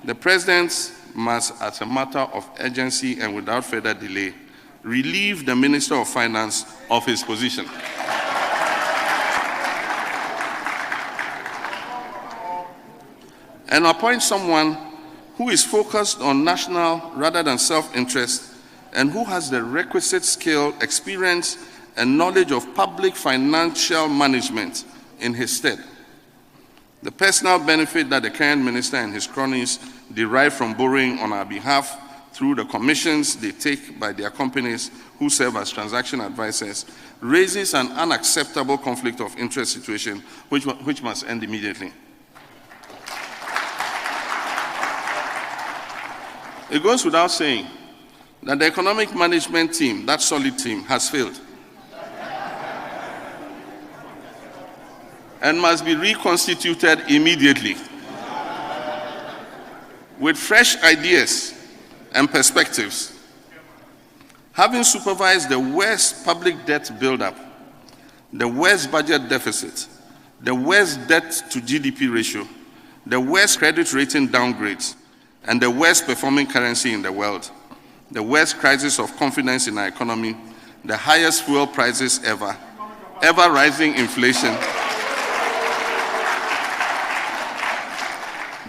The President must, as a matter of urgency and without further delay, relieve the Minister of Finance of his position. And appoint someone who is focused on national rather than self-interest and who has the requisite skill, experience, and knowledge of public financial management in his stead. The personal benefit that the current minister and his cronies derive from borrowing on our behalf through the commissions they take by their companies who serve as transaction advisors raises an unacceptable conflict of interest situation which must end immediately. It goes without saying that the economic management team, that solid team, has failed and must be reconstituted immediately with fresh ideas and perspectives. Having supervised the worst public debt buildup, the worst budget deficit, the worst debt to GDP ratio, the worst credit rating downgrades, and the worst performing currency in the world, the worst crisis of confidence in our economy, the highest fuel prices ever rising inflation,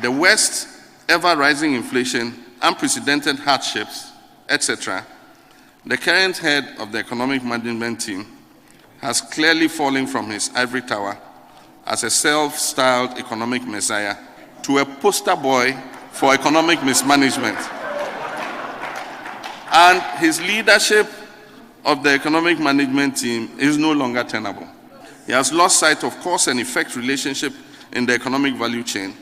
the worst ever rising inflation, unprecedented hardships, etc., the current head of the economic management team has clearly fallen from his ivory tower as a self-styled economic messiah to a poster boy for economic mismanagement. And his leadership of the economic management team is no longer tenable. He has lost sight of cause and effect relationship in the economic value chain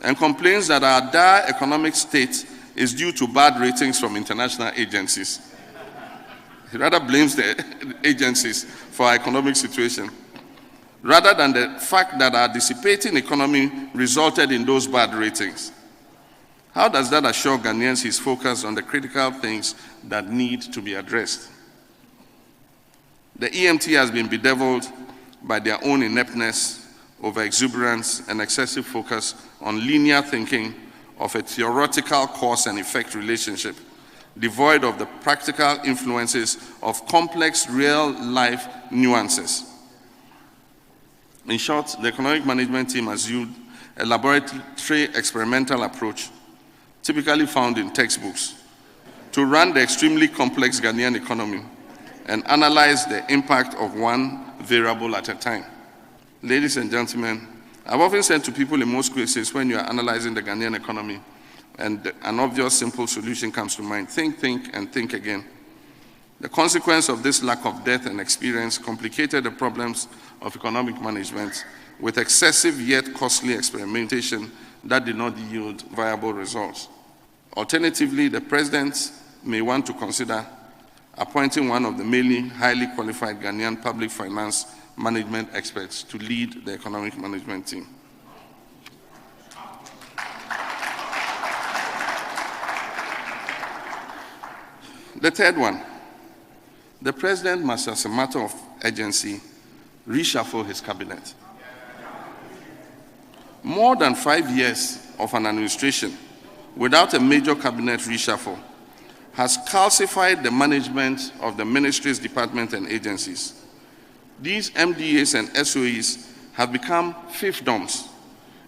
and complains that our dire economic state is due to bad ratings from international agencies. He rather blames the agencies for our economic situation, rather than the fact that our dissipating economy resulted in those bad ratings. How does that assure Ghanaians his focus on the critical things that need to be addressed? The EMT has been bedeviled by their own ineptness, over-exuberance, and excessive focus on linear thinking of a theoretical cause and effect relationship, devoid of the practical influences of complex real-life nuances. In short, the economic management team has used a laboratory experimental approach typically found in textbooks to run the extremely complex Ghanaian economy and analyze the impact of one variable at a time. Ladies and gentlemen, I've often said to people in most cases when you are analyzing the Ghanaian economy and an obvious simple solution comes to mind, think, and think again. The consequence of this lack of depth and experience complicated the problems of economic management with excessive yet costly experimentation that did not yield viable results. Alternatively, the President may want to consider appointing one of the mainly highly qualified Ghanaian public finance management experts to lead the economic management team. The third one, the President must, as a matter of urgency, reshuffle his cabinet. More than 5 years of an administration without a major cabinet reshuffle has calcified the management of the ministries, departments, and agencies. These MDAs and SOEs have become fiefdoms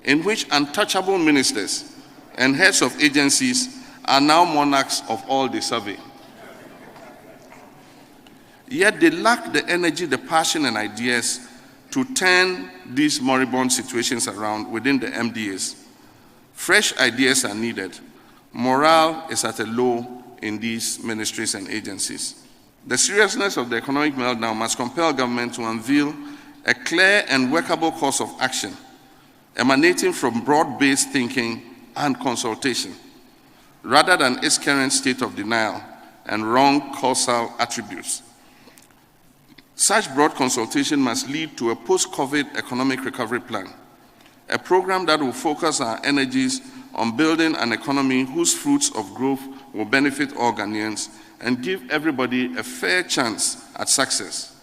in which untouchable ministers and heads of agencies are now monarchs of all they survey. Yet they lack the energy, the passion, and ideas to turn these moribund situations around within the MDAs. Fresh ideas are needed. Morale is at a low in these ministries and agencies. The seriousness of the economic meltdown must compel government to unveil a clear and workable course of action emanating from broad-based thinking and consultation, rather than its current state of denial and wrong causal attributes. Such broad consultation must lead to a post-COVID economic recovery plan, a program that will focus our energies on building an economy whose fruits of growth will benefit all Ghanaians and give everybody a fair chance at success.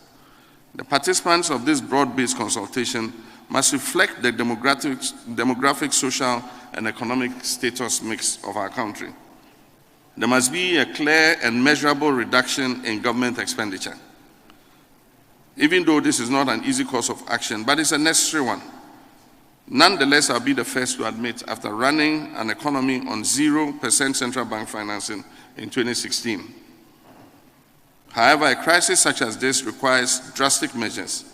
The participants of this broad-based consultation must reflect the demographic, social, and economic status mix of our country. There must be a clear and measurable reduction in government expenditure. Even though this is not an easy course of action, but it's a necessary one. Nonetheless, I'll be the first to admit, after running an economy on 0% central bank financing in 2016. However, a crisis such as this requires drastic measures.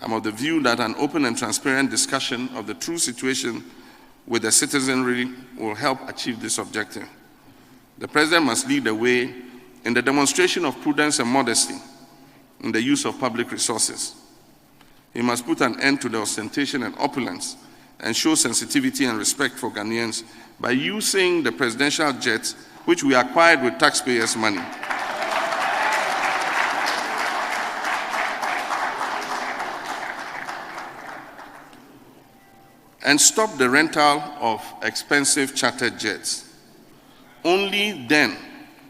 I'm of the view that an open and transparent discussion of the true situation with the citizenry will help achieve this objective. The President must lead the way in the demonstration of prudence and modesty in the use of public resources. He must put an end to the ostentation and opulence and show sensitivity and respect for Ghanaians by using the presidential jet, which we acquired with taxpayers' money. And stop the rental of expensive chartered jets. Only then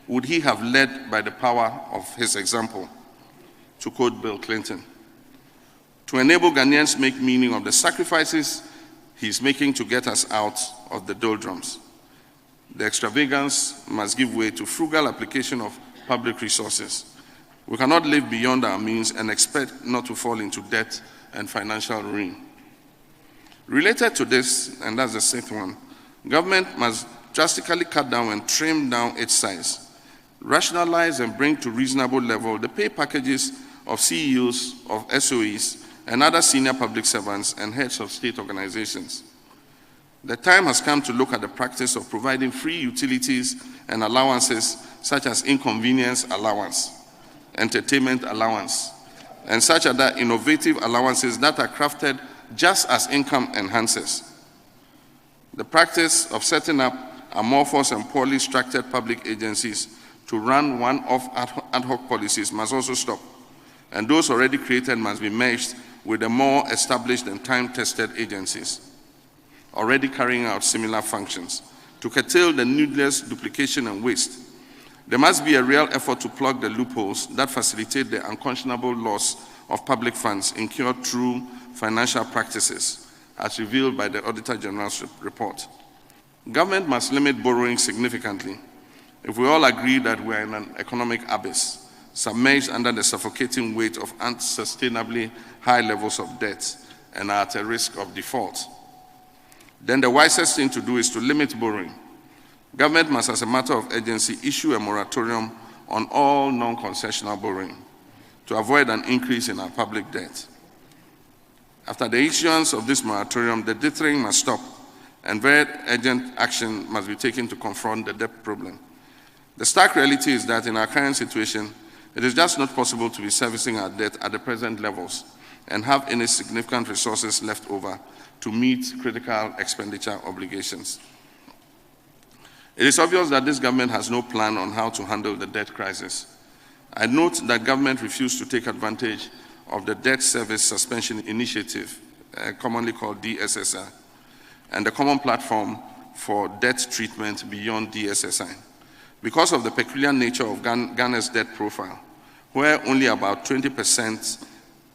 would he have led by the power of his example, to quote Bill Clinton, to enable Ghanaians to make meaning of the sacrifices he's making to get us out of the doldrums. The extravagance must give way to frugal application of public resources. We cannot live beyond our means and expect not to fall into debt and financial ruin. Related to this, and that's the sixth one, government must drastically cut down and trim down its size, rationalize and bring to reasonable level the pay packages of CEOs of SOEs and other senior public servants and heads of state organizations. The time has come to look at the practice of providing free utilities and allowances such as inconvenience allowance, entertainment allowance, and such other innovative allowances that are crafted just as income enhancers. The practice of setting up amorphous and poorly structured public agencies to run one-off ad hoc policies must also stop, and those already created must be merged with the more established and time-tested agencies already carrying out similar functions to curtail the needless duplication and waste. There must be a real effort to plug the loopholes that facilitate the unconscionable loss of public funds incurred through financial practices, as revealed by the Auditor General's report. Government must limit borrowing significantly. If we all agree that we are in an economic abyss, submerged under the suffocating weight of unsustainably high levels of debt and are at a risk of default, then the wisest thing to do is to limit borrowing. Government must, as a matter of urgency, issue a moratorium on all non-concessional borrowing to avoid an increase in our public debt. After the issuance of this moratorium, the dithering must stop and very urgent action must be taken to confront the debt problem. The stark reality is that in our current situation, it is just not possible to be servicing our debt at the present levels and have any significant resources left over to meet critical expenditure obligations. It is obvious that this government has no plan on how to handle the debt crisis. I note that government refused to take advantage of the Debt Service Suspension Initiative, commonly called DSSI, and the Common Platform for Debt Treatment beyond DSSI, because of the peculiar nature of Ghana's debt profile, where only about 20%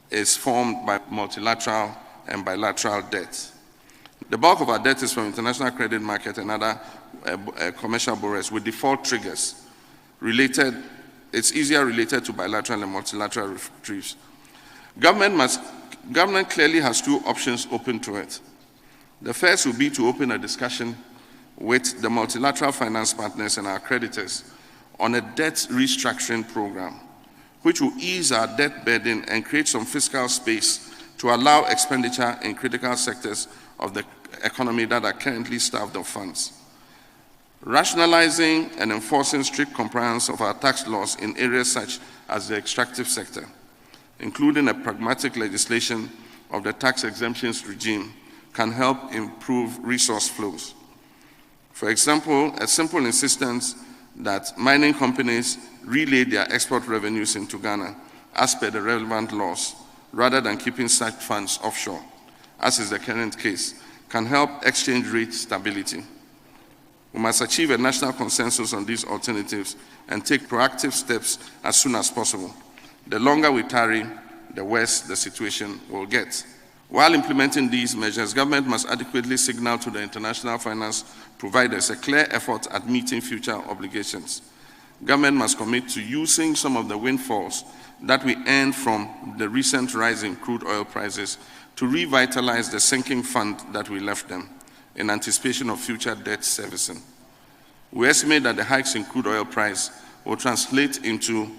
is formed by multilateral and bilateral debt. The bulk of our debt is from international credit market and other commercial borrowers with default triggers related. It's easier related to bilateral and multilateral retriefs. Government clearly has two options open to it. The first will be to open a discussion with the multilateral finance partners and our creditors on a debt restructuring program, which will ease our debt burden and create some fiscal space to allow expenditure in critical sectors of the economy that are currently starved of funds. Rationalizing and enforcing strict compliance of our tax laws in areas such as the extractive sector, including a pragmatic legislation of the tax exemptions regime, can help improve resource flows. For example, a simple insistence that mining companies relay their export revenues into Ghana as per the relevant laws, rather than keeping such funds offshore, as is the current case, can help exchange rate stability. We must achieve a national consensus on these alternatives and take proactive steps as soon as possible. The longer we tarry, the worse the situation will get. While implementing these measures, government must adequately signal to the international finance providers a clear effort at meeting future obligations. Government must commit to using some of the windfalls that we earned from the recent rise in crude oil prices to revitalize the sinking fund that we left them in anticipation of future debt servicing. We estimate that the hikes in crude oil price will translate into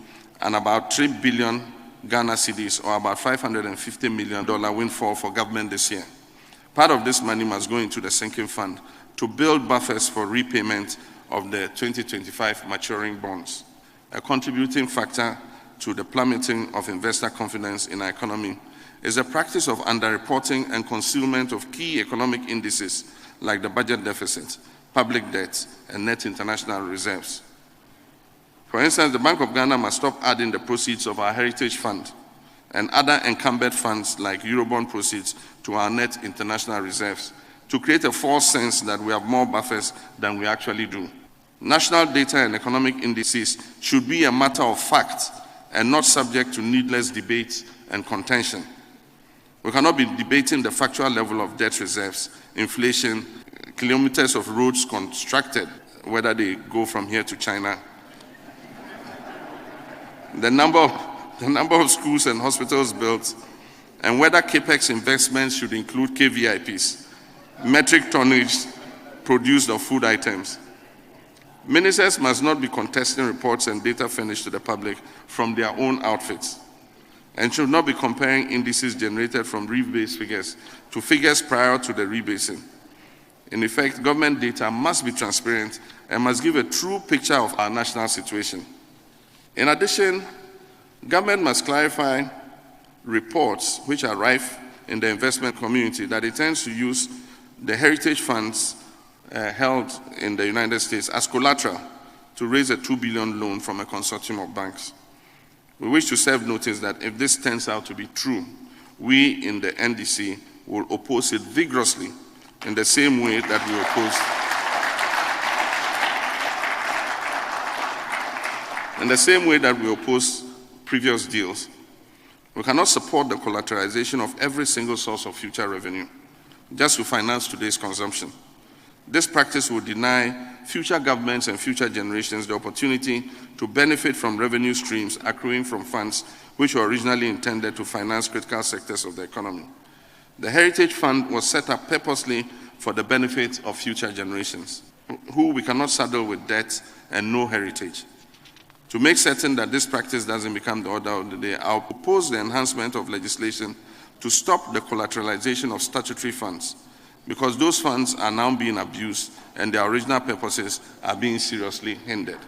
an about 3 billion Ghana cedis, or about $550 million windfall for government this year. Part of this money must go into the sinking fund to build buffers for repayment of the 2025 maturing bonds. A contributing factor to the plummeting of investor confidence in our economy is the practice of underreporting and concealment of key economic indices like the budget deficit, public debt, and net international reserves. For instance, the Bank of Ghana must stop adding the proceeds of our Heritage Fund and other encumbered funds like Eurobond proceeds to our net international reserves to create a false sense that we have more buffers than we actually do. National data and economic indices should be a matter of fact and not subject to needless debate and contention. We cannot be debating the factual level of debt reserves, inflation, kilometers of roads constructed, whether they go from here to China, the number of schools and hospitals built, and whether CAPEX investments should include KVIPs, metric tonnage produced of food items. Ministers must not be contesting reports and data furnished to the public from their own outfits, and should not be comparing indices generated from rebase figures to figures prior to the rebasing. In effect, government data must be transparent and must give a true picture of our national situation. In addition, government must clarify reports which are rife in the investment community that it intends to use the heritage funds held in the United States as collateral to raise a $2 billion loan from a consortium of banks. We wish to serve notice that if this turns out to be true, we in the NDC will oppose it vigorously in the same way that we opposed previous deals. We cannot support the collateralization of every single source of future revenue just to finance today's consumption. This practice will deny future governments and future generations the opportunity to benefit from revenue streams accruing from funds which were originally intended to finance critical sectors of the economy. The Heritage Fund was set up purposely for the benefit of future generations, who we cannot saddle with debt and no heritage. To make certain that this practice doesn't become the order of the day, I'll propose the enhancement of legislation to stop the collateralization of statutory funds, because those funds are now being abused and their original purposes are being seriously hindered.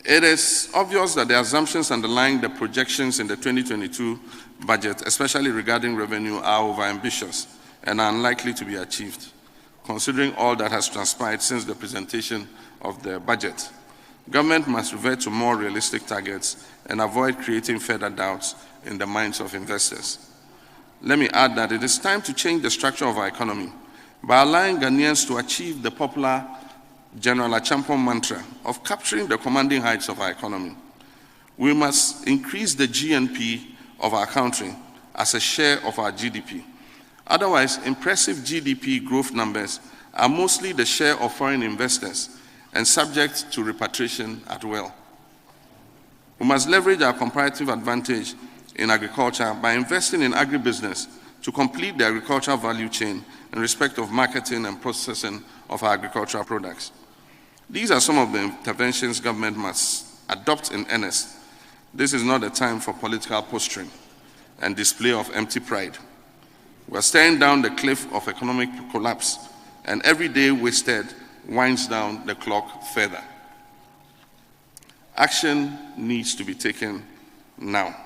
It is obvious that the assumptions underlying the projections in the 2022 budget, especially regarding revenue, are overambitious and are unlikely to be achieved, considering all that has transpired since the presentation of the budget. Government must revert to more realistic targets and avoid creating further doubts in the minds of investors. Let me add that it is time to change the structure of our economy by allowing Ghanaians to achieve the popular General Achampong mantra of capturing the commanding heights of our economy. We must increase the GNP of our country as a share of our GDP. Otherwise, impressive GDP growth numbers are mostly the share of foreign investors and subject to repatriation at will. We must leverage our comparative advantage in agriculture by investing in agribusiness to complete the agricultural value chain in respect of marketing and processing of our agricultural products. These are some of the interventions government must adopt in earnest. This is not a time for political posturing and display of empty pride. We are staring down the cliff of economic collapse, and every day wasted winds down the clock further. Action needs to be taken now.